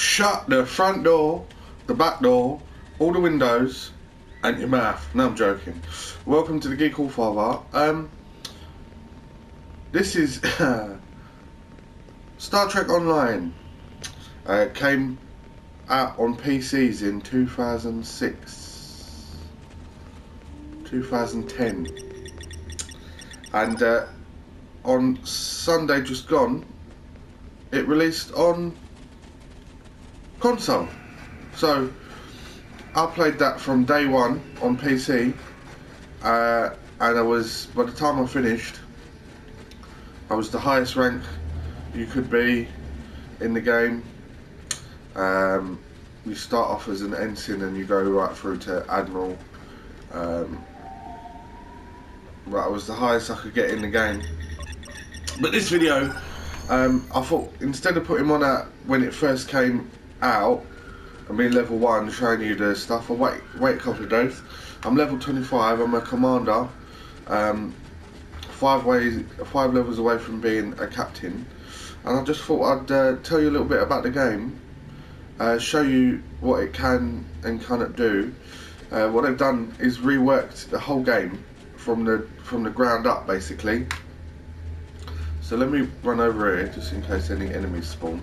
shut the front door, the back door, all the windows, and your mouth. No, I'm joking. Welcome to the Geek All Father. This is Star Trek Online. Came out on PCs in 2006, 2010, and on Sunday just gone, it released on console. So I played that from day one on PC, and by the time I finished, I was the highest rank you could be in the game. You start off as an ensign and you go right through to admiral. I was the highest I could get in the game. But this video, I thought instead of putting one out when it first came out and being level 1 showing you the stuff, I'll wait a couple of days. I'm level 25, I'm a commander, 5 levels away from being a captain, and I just thought I'd tell you a little bit about the game, show you what it can and cannot do. What they've done is reworked the whole game from the ground up, basically. So let me run over here just in case any enemies spawn.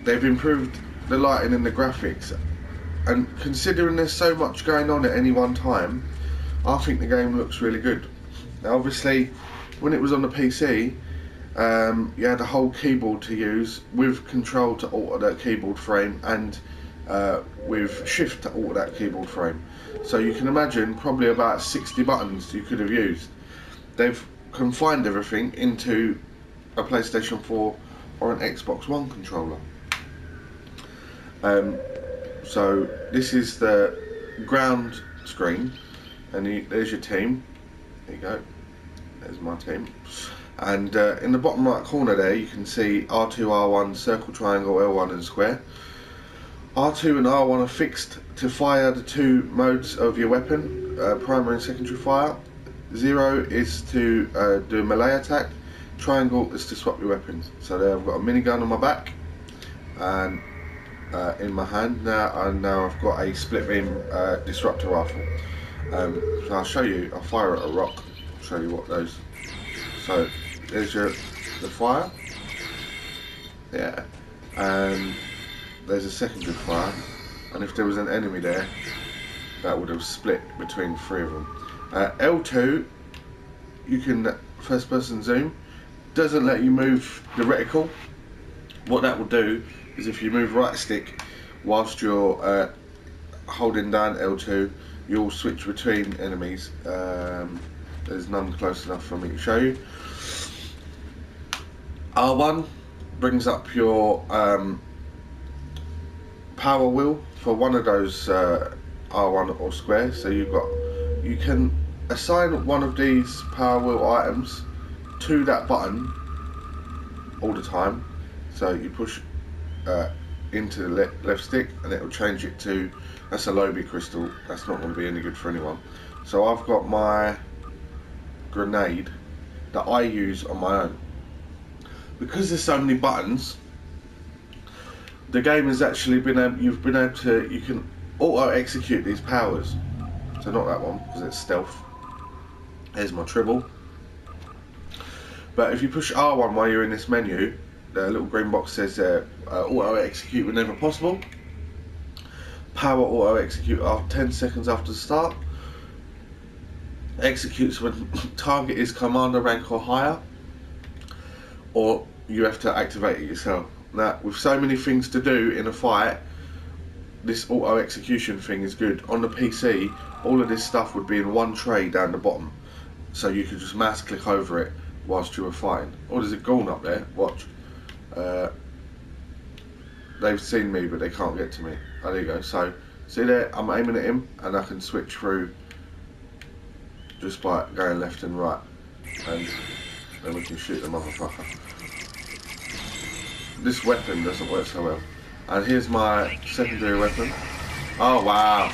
They've improved the lighting and the graphics, and considering there's so much going on at any one time, I think the game looks really good. Now obviously when it was on the PC, you had a whole keyboard to use with control to alter that keyboard frame, and with shift to alter that keyboard frame. So you can imagine probably about 60 buttons you could have used. They've confined everything into a PlayStation 4 or an Xbox One controller. So this is the ground screen, and there's your team. There you go, there's my team. And in the bottom right corner there you can see R2, R1, circle, triangle, L1 and square. R2 and R1 are fixed to fire the 2 modes of your weapon, primary and secondary fire. 0 is to do a melee attack. Triangle is to swap your weapons. So there I've got a minigun on my back and in my hand now, and now I've got a split beam disruptor rifle. So I'll show you. I'll fire at a rock. Show you what those. So there's the fire. Yeah, and there's a secondary fire, and if there was an enemy there, that would have split between 3 of them. L2, you can first person zoom. Doesn't let you move the reticle. What that will do is if you move right stick whilst you're holding down L2, you'll switch between enemies. There's none close enough for me to show you. R1 brings up your power wheel for one of those R1 or square. So you can assign one of these power wheel items to that button all the time. So you push into the left stick and it will change it to, that's a Lobby crystal, that's not going to be any good for anyone. So I've got my grenade that I use on my own. Because there's so many buttons, the game has actually you can auto execute these powers. So not that one because it's stealth. Here's my tribble. But if you push R1 while you're in this menu, the little green box says auto execute whenever possible. Power auto execute after 10 seconds after the start. Executes when target is commander rank or higher, or you have to activate it yourself. Now with so many things to do in a fight, this auto execution thing is good. On the PC, all of this stuff would be in one tray down the bottom, so you could just mouse click over it whilst you were fighting. Oh, there's a Gorn up there, watch. They've seen me but they can't get to me. Oh, there you go. So see there, I'm aiming at him and I can switch through just by going left and right, and then we can shoot the motherfucker. This weapon doesn't work so well. And here's my secondary weapon. Oh wow,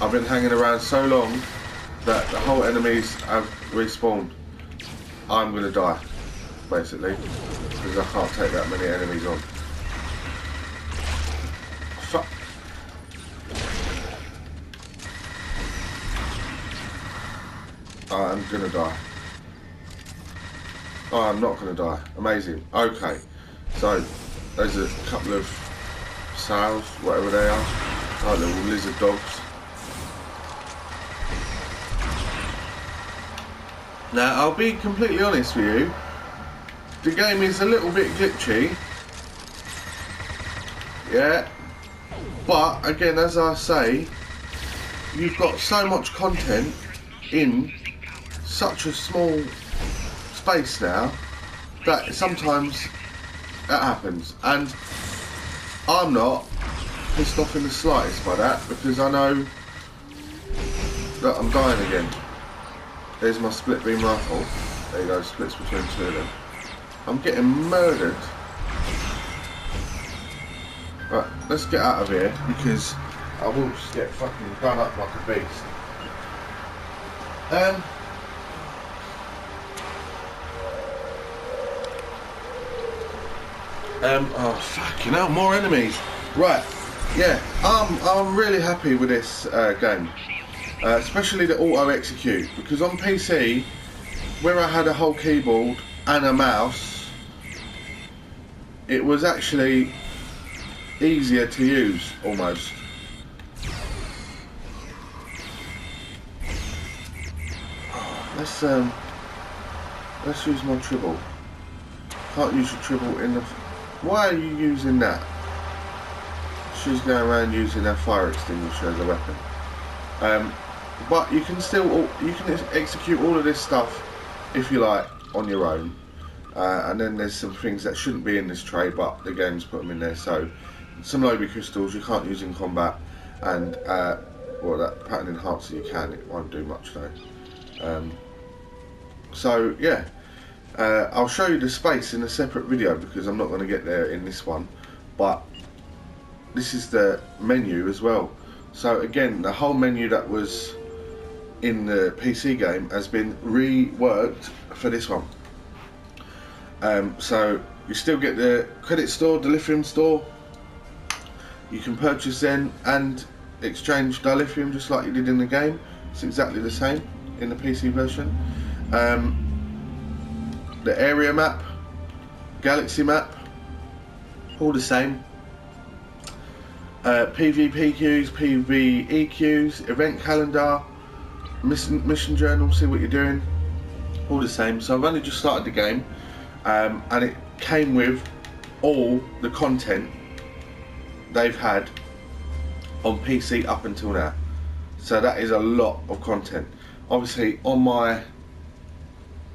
I've been hanging around so long that the whole enemies have respawned. I'm gonna die, basically. because I can't take that many enemies on. Fuck. I'm gonna die. Oh, I'm not gonna die. Amazing. Okay, so there's a couple of sows, whatever they are, like little lizard dogs. Now, I'll be completely honest with you, the game is a little bit glitchy, yeah, but again, as I say, you've got so much content in such a small space now that sometimes that happens, and I'm not pissed off in the slightest by that, because I know that I'm dying again. There's my split beam rifle. There you go, splits between two of them. I'm getting murdered. Right, let's get out of here, because I will just get fucking done up like a beast. Oh fucking hell, more enemies. Right, yeah, I'm really happy with this game. Especially the auto execute, because on PC, where I had a whole keyboard and a mouse, it was actually easier to use, almost. Let's use my tribble. Can't use your tribble in the... Why are you using that? She's going around using her fire extinguisher as a weapon. But you can still, you can execute all of this stuff if you like on your own, and then there's some things that shouldn't be in this tray, but the game's put them in there. So some Lobby crystals you can't use in combat, and well, that pattern enhancer you can. It won't do much though. So yeah, I'll show you the space in a separate video, because I'm not going to get there in this one. But this is the menu as well. So again, the whole menu that was in the PC game has been reworked for this one. So you still get the credit store, the lithium store. You can purchase then and exchange dilithium just like you did in the game. It's exactly the same in the PC version. The area map, galaxy map, all the same. PvP queues, PvE queues, event calendar, mission journal, see what you're doing, all the same. So I've only just started the game, and it came with all the content they've had on PC up until now. So that is a lot of content. Obviously on my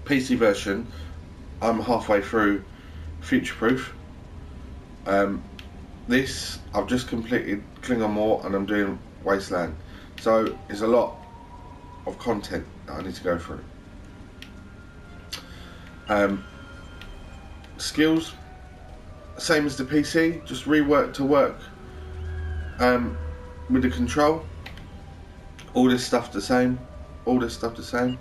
PC version, I'm halfway through Future Proof. This, I've just completed Klingon War and I'm doing Wasteland. So there's a lot of content that I need to go through. Skills, same as the PC, just reworked to work with the control. All this stuff the same. All this stuff the same.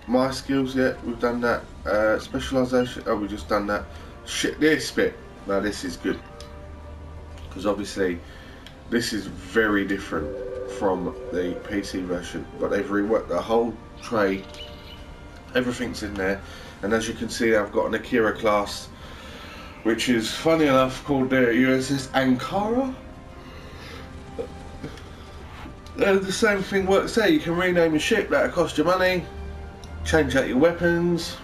My skills, yeah, we've done that. Specialisation, oh, we've just done that. Shit, this bit, now this is good, because obviously this is very different from the PC version, but they've reworked the whole tray, everything's in there, and as you can see I've got an Akira class, which is funny enough called the USS Ankara. The same thing works there, you can rename your ship, that'll cost you money, change out your weapons,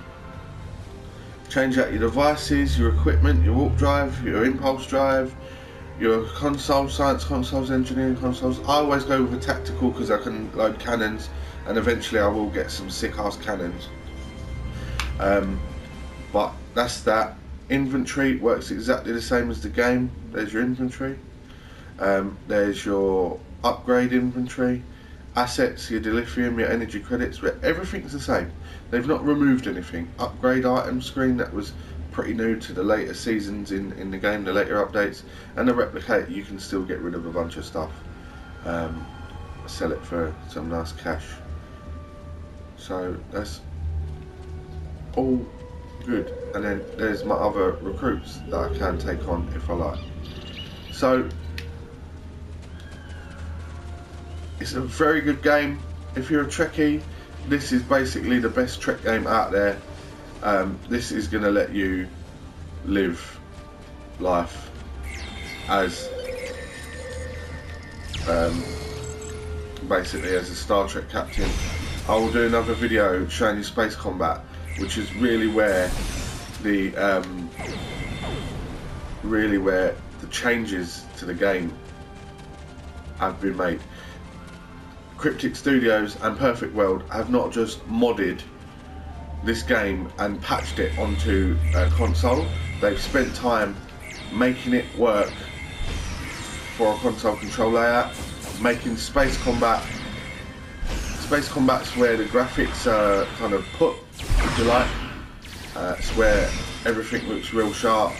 change out your devices, your equipment, your warp drive, your impulse drive, your console, science consoles, engineering consoles. I always go with a tactical because I can load cannons, and eventually I will get some sick ass cannons. But that's that. Inventory works exactly the same as the game. There's your inventory. There's your upgrade inventory, assets, your dilithium, your energy credits, but everything's the same. They've not removed anything. Upgrade item screen, that was pretty new to the later seasons in the game, the later updates. And the replicator, you can still get rid of a bunch of stuff, sell it for some nice cash. So that's all Good. And then there's my other recruits that I can take on if I like. So it's a very good game. If you're a Trekkie, this is basically the best Trek game out there. This is going to let you live life as basically as a Star Trek captain. I will do another video showing you space combat, which is really where the changes to the game have been made. Cryptic Studios and Perfect World have not just modded this game and patched it onto a console. They've spent time making it work for a console control layout, making space combat. Space combat's where the graphics are kind of put, if you like. It's where everything looks real sharp.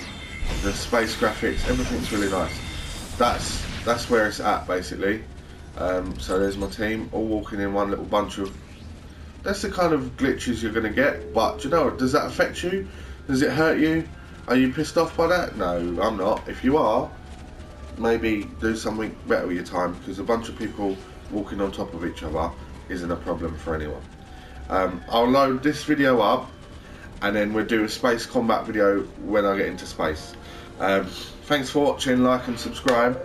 The space graphics, everything's really nice. That's where it's at basically. So there's my team, all walking in one little bunch of. That's the kind of glitches you're going to get. But do you know what? Does that affect you? Does it hurt you? Are you pissed off by that? No, I'm not. If you are, maybe do something better with your time, because a bunch of people walking on top of each other isn't a problem for anyone. I'll load this video up and then we'll do a space combat video when I get into space. Thanks for watching, like and subscribe.